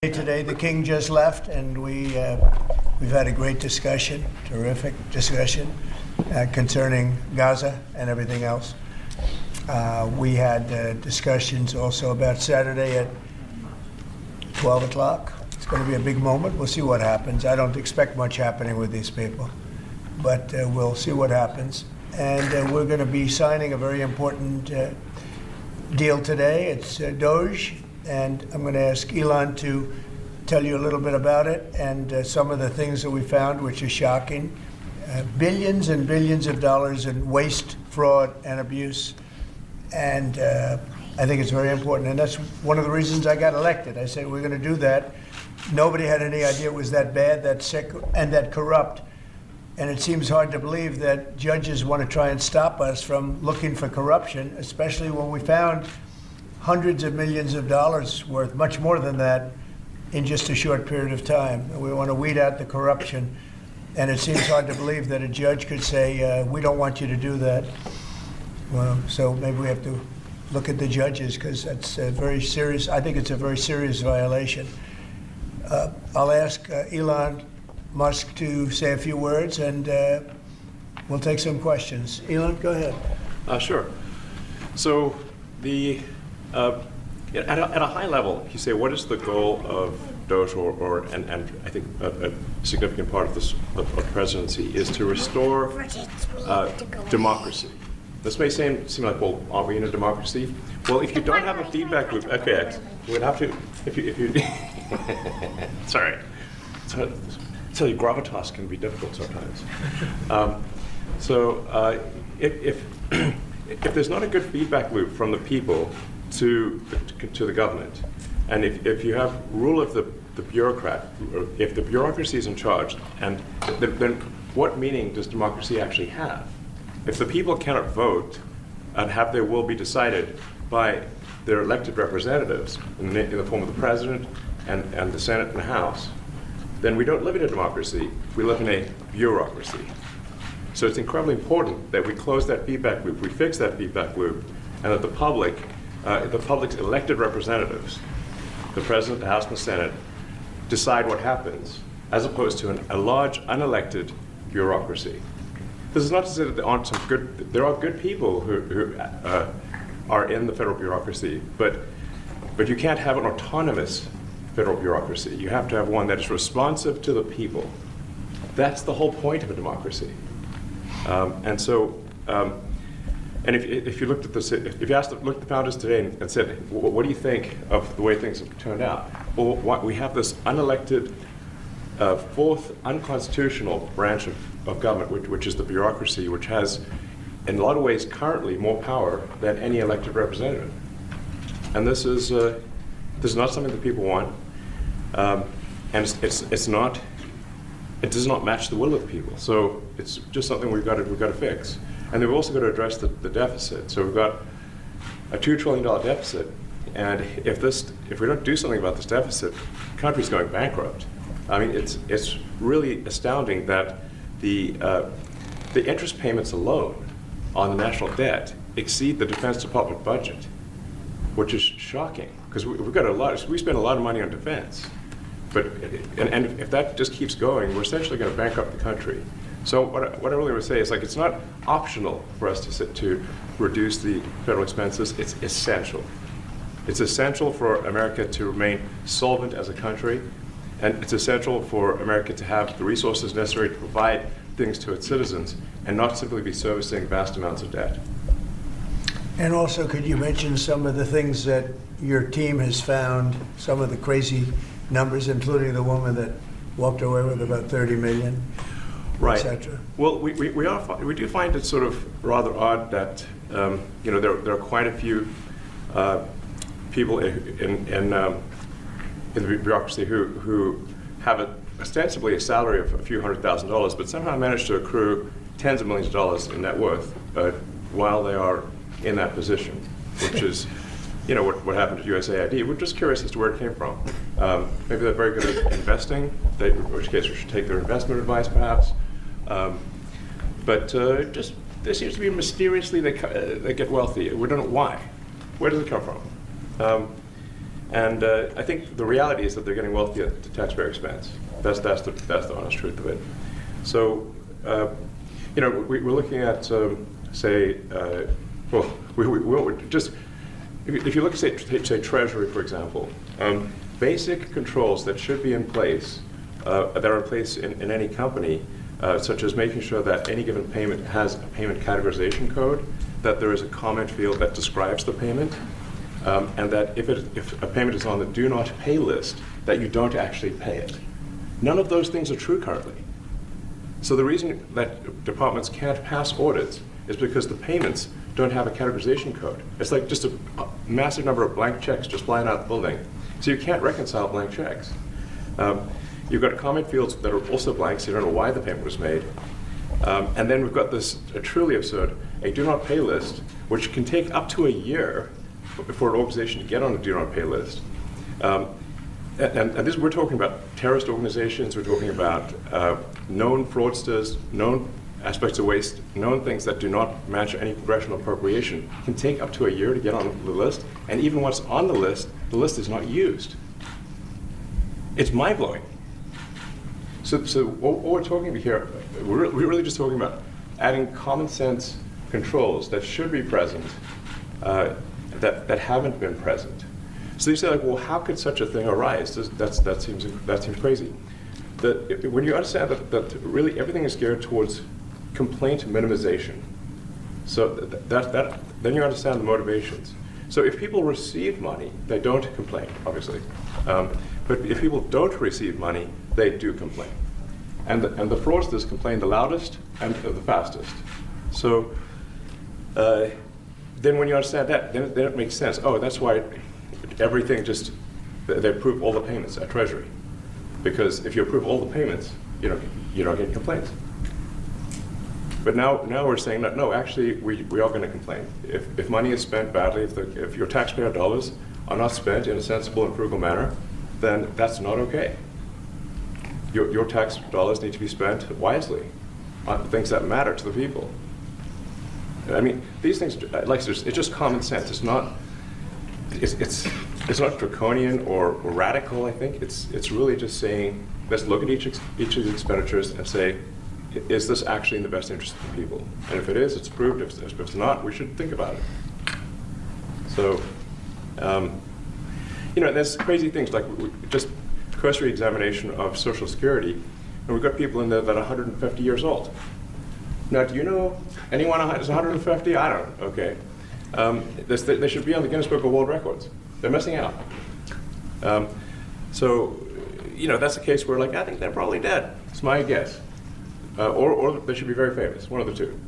Today, the king just left, and we've had a great discussion, terrific discussion, concerning Gaza and everything else. We had discussions also about Saturday at 12 o'clock. It's going to be a big moment. We'll see what happens. I don't expect much happening with these people, but we'll see what happens. And we're going to be signing a very important deal today. It's Doge. And I'm going to ask Elon to tell you a little bit about it and some of the things that we found, which are shocking. Billions and billions of dollars in waste, fraud, and abuse. And I think it's very important. And that's one of the reasons I got elected. I said, we're going to do that. Nobody had any idea it was that bad, that sick, and that corrupt. And it seems hard to believe that judges want to try and stop us from looking for corruption, especially when we found hundreds of millions of dollars worth, much more than that, in just a short period of time. And we want to weed out the corruption. And it seems hard to believe that a judge could say, we don't want you to do that. Well, so maybe we have to look at the judges, because that's a very serious, I think it's a very serious violation. I'll ask Elon Musk to say a few words, and we'll take some questions. Elon, go ahead. Sure. So at a high level, you say, what is the goal of Doge, and I think a significant part of this of the presidency is to restore democracy. This may seem like, well, are we in a democracy? Well, if you don't have a feedback loop, okay, we'd have to, if you sorry. So your gravitas can be difficult sometimes. If there's not a good feedback loop from the people to the government, and if you have rule of the bureaucrat, or if the bureaucracy is in charge, and then what meaning does democracy actually have? If the people cannot vote and have their will be decided by their elected representatives in the form of the president and the Senate and the House, then we don't live in a democracy, we live in a bureaucracy. So it's incredibly important that we close that feedback loop, we fix that feedback loop, and that the public's elected representatives, the President, the House, and the Senate, decide what happens, as opposed to a large unelected bureaucracy. This is not to say that there are good people who are in the federal bureaucracy, but you can't have an autonomous federal bureaucracy. You have to have one that is responsive to the people. That's the whole point of a democracy. And if you looked at this, if you looked at the founders today and said, what do you think of the way things have turned out? Well, we have this unelected, fourth unconstitutional branch of government, which is the bureaucracy, which has, in a lot of ways, currently more power than any elected representative. And this is not something that people want, and it does not match the will of the people. So it's just something we've got to fix. And then we've also got to address the deficit. So we've got a $2 trillion deficit, and if we don't do something about this deficit, the country's going bankrupt. I mean, it's really astounding that the interest payments alone on the national debt exceed the Defense Department budget, which is shocking, because we spend a lot of money on defense. And if that just keeps going, we're essentially going to bankrupt the country. So what I really would say is, like, it's not optional for us to reduce the federal expenses. It's essential. It's essential for America to remain solvent as a country, and it's essential for America to have the resources necessary to provide things to its citizens and not simply be servicing vast amounts of debt. And also, could you mention some of the things that your team has found, some of the crazy numbers, including the woman that walked away with about $30 million? Right. Etc. Well, we do find it sort of rather odd that there are quite a few people in the bureaucracy who have ostensibly a salary of a few $100,000, but somehow manage to accrue tens of millions of dollars in net worth while they are in that position, which is what happened to USAID. We're just curious as to where it came from. Maybe they're very good at investing, in which case we should take their investment advice, perhaps. But there seems to be mysteriously they get wealthy. We don't know why. Where does it come from? And I think the reality is that they're getting wealthy at the taxpayer expense. That's the honest truth of it. So, we're looking at, say, if you look at, say Treasury, for example, basic controls that should be in place, that are in place in any company, such as making sure that any given payment has a payment categorization code, that there is a comment field that describes the payment, and that if a payment is on the do not pay list, that you don't actually pay it. None of those things are true currently. So the reason that departments can't pass audits is because the payments don't have a categorization code. It's like just a massive number of blank checks just flying out the building. So you can't reconcile blank checks. You've got comment fields that are also blank, so you don't know why the payment was made. And then we've got this truly absurd, a do not pay list, which can take up to a year for an organization to get on a do not pay list. And this, we're talking about terrorist organizations, we're talking about known fraudsters, known aspects of waste, known things that do not match any congressional appropriation, can take up to a year to get on the list, and even once on the list is not used. It's mind-blowing. So what we're talking about here, we're really just talking about adding common sense controls that should be present, that haven't been present. So you say, like, well, how could such a thing arise? That seems crazy. When you understand that really everything is geared towards complaint minimization, so then you understand the motivations. So if people receive money, they don't complain, obviously. But if people don't receive money, they do complain. And the fraudsters complain the loudest and the fastest. So then when you understand that, then it makes sense. Oh, that's why everything they approve all the payments at Treasury. Because if you approve all the payments, you don't get complaints. But now we're saying that, no, actually, we are going to complain. If money is spent badly, if your taxpayer dollars are not spent in a sensible and frugal manner, then that's not okay. Your tax dollars need to be spent wisely on things that matter to the people. I mean, these things, it's just common sense. It's not draconian or radical, I think. It's really just saying, let's look at each of the expenditures and say, is this actually in the best interest of the people? And if it is, it's approved. If it's not, we should think about it. So, there's crazy things like just cursory examination of Social Security, and we've got people in there that are 150 years old. Now, do you know anyone who's 150? I don't know. Okay. They should be on the Guinness Book of World Records. They're missing out. So, that's a case where, I think they're probably dead. It's my guess. Or they should be very famous, one of the two.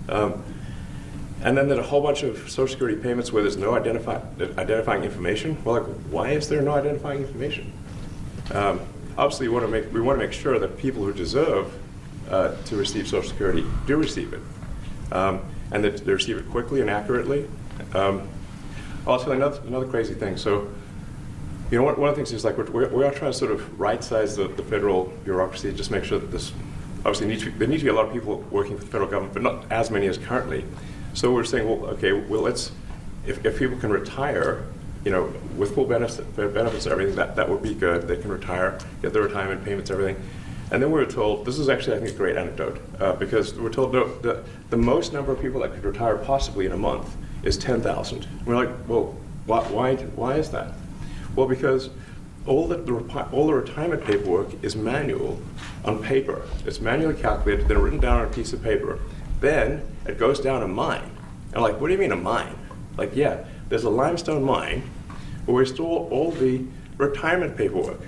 And then there's a whole bunch of Social Security payments where there's no identifying information. Well, why is there no identifying information? Obviously, we want to make sure that people who deserve to receive Social Security do receive it, and that they receive it quickly and accurately. I'll tell you another crazy thing. So, one of the things is we are trying to sort of right-size the federal bureaucracy, just make sure that this obviously there need to be a lot of people working for the federal government, but not as many as currently. So we're saying, let's if people can retire, with full benefits and everything, that would be good. They can retire, get their retirement payments, everything. And then we were told, this is actually, I think, a great anecdote, because we're told the most number of people that could retire possibly in a month is 10,000. We're like, well, why is that? Well, because all the retirement paperwork is manual on paper. It's manually calculated, then written down on a piece of paper. Then it goes down a mine. And what do you mean a mine? Yeah, there's a limestone mine where we store all the retirement paperwork.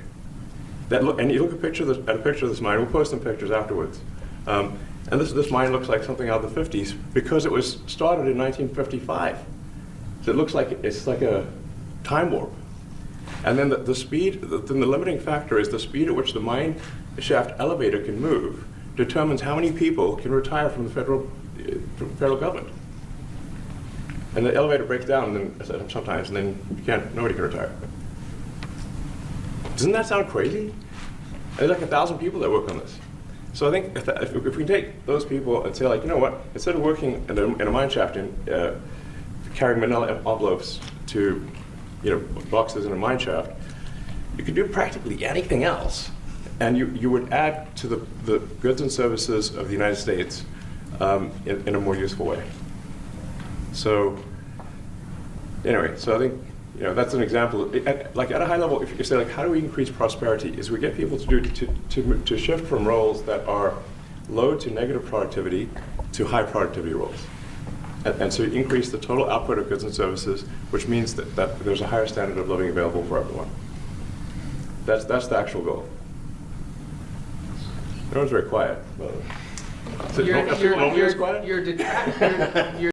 And you look at a picture of this mine. We'll post some pictures afterwards. And this mine looks like something out of the 50s because it was started in 1955. So it looks like it's like a time warp. And then the speed, the limiting factor is the speed at which the mine shaft elevator can move determines how many people can retire from the federal government. And the elevator breaks down sometimes, and then nobody can retire. Doesn't that sound crazy? There's 1,000 people that work on this. So I think if we can take those people and say, you know what, instead of working in a mine shaft and carrying manila envelopes to boxes in a mine shaft. You could do practically anything else, and you would add to the goods and services of the United States in a more useful way. So anyway, so I think that's an example. At a high level, if you say how do we increase prosperity, is we get people to shift from roles that are low to negative productivity to high productivity roles. And so you increase the total output of goods and services, which means that there's a higher standard of living available for everyone. That's the actual goal. Everyone's very quiet. You're Quiet? detracting.